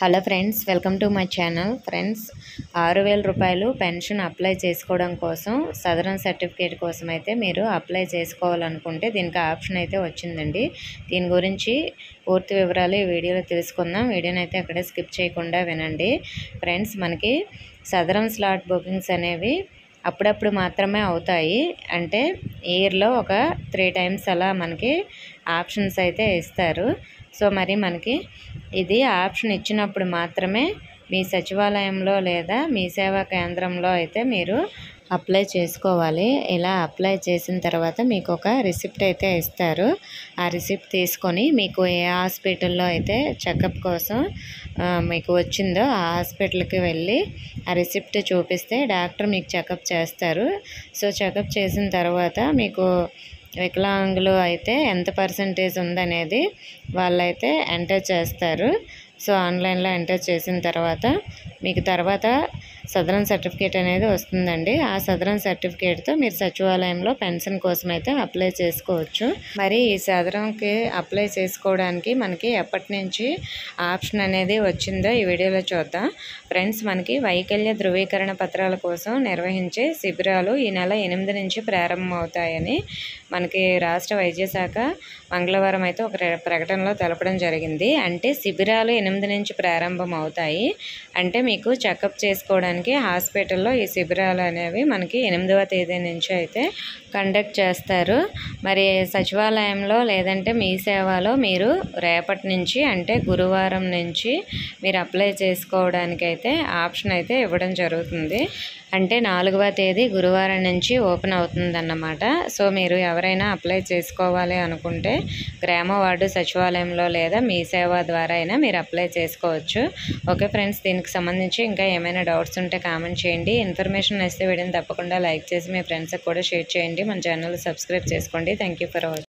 Hello friends, welcome to my channel. Friends, 6,000 రూపాయలు pension apply చేసుకోవడం కోసం సదరన్ సర్టిఫికేట్ కోసం అయితే మీరు అప్లై చేసుకోవాలనుకుంటే దీనికి ఆప్షన్ అయితే వచ్చిందండి. దీని గురించి పూర్తి వివరాలు ఈ వీడియోలో తెలుసుకుందాం. వీడియోని అయితే అక్కడే స్కిప్ చేయకుండా వినండి. ఫ్రెండ్స్, మనకి సదరన్ స్లాట్ బుకింగ్స్ అనేవి అప్పుడప్పుడు మాత్రమే అవుతాయి. అంటే ఇయర్లో ఒక 3 టైమ్స్ అలా మనకి ఆప్షన్స్ అయితే ఇస్తారు. సో మరి మనకి ఇది ఆప్షన్ ఇచ్చినప్పుడు మాత్రమే మీ సచివాలయంలో లేదా మీ సేవా కేంద్రంలో అయితే మీరు అప్లై చేసుకోవాలి. ఇలా అప్లై చేసిన తర్వాత మీకు ఒక రిసిప్ట్ అయితే ఇస్తారు. ఆ రిసిప్ట్ తీసుకొని మీకు ఏ హాస్పిటల్లో అయితే చెకప్ కోసం మీకు వచ్చిందో ఆ హాస్పిటల్కి వెళ్ళి ఆ రిసిప్ట్ చూపిస్తే డాక్టర్ మీకు చెకప్ చేస్తారు. సో చెకప్ చేసిన తర్వాత మీకు వికలాంగులు అయితే ఎంత పర్సంటేజ్ ఉందనేది వాళ్ళైతే ఎంటర్ చేస్తారు. సో ఆన్లైన్లో ఎంటర్ చేసిన తర్వాత మీకు తర్వాత సదరన్ సర్టిఫికేట్ అనేది వస్తుందండి. ఆ సదరన్ సర్టిఫికేట్తో మీరు సచివాలయంలో పెన్షన్ కోసం అయితే అప్లై చేసుకోవచ్చు. మరి ఈ సదరంకి అప్లై చేసుకోవడానికి మనకి ఎప్పటి నుంచి ఆప్షన్ అనేది వచ్చిందో ఈ వీడియోలో చూద్దాం. ఫ్రెండ్స్, మనకి వైకల్య ధృవీకరణ పత్రాల కోసం నిర్వహించే శిబిరాలు ఈ నెల 8 నుంచి ప్రారంభమవుతాయని మనకి రాష్ట్ర వైద్య శాఖ మంగళవారం అయితే ఒక ప్రకటనలో తెలపడం జరిగింది. అంటే శిబిరాలు 8 నుంచి ప్రారంభం అవుతాయి. అంటే మీకు చెకప్ చేసుకోవడానికి హాస్పిటల్లో ఈ శిబిరాలు అనేవి మనకి 8వ తేదీ నుంచి అయితే కండక్ట్ చేస్తారు. మరి సచివాలయంలో లేదంటే మీ సేవలో మీరు రేపటి నుంచి అంటే గురువారం నుంచి మీరు అప్లై చేసుకోవడానికి అయితే ఆప్షన్ అయితే ఇవ్వడం జరుగుతుంది. అంటే 4వ తేదీ గురువారం నుంచి ఓపెన్ అవుతుందన్నమాట. సో మీరు ఎవరైనా అప్లై చేసుకోవాలి అనుకుంటే గ్రామ వార్డు సచివాలయంలో లేదా మీ సేవ ద్వారా అయినా మీరు అప్లై చేసుకోవచ్చు. ఓకే ఫ్రెండ్స్, దీనికి సంబంధించి ఇంకా ఏమైనా డౌట్స్ ఉంటే కామెంట్ చేయండి. ఇన్ఫర్మేషన్ నచ్చితే వీడియోని తప్పకుండా లైక్ చేసి మీ ఫ్రెండ్స్కి కూడా షేర్ చేయండి. మన ఛానల్ సబ్స్క్రైబ్ చేసుకోండి. Thank you for watching.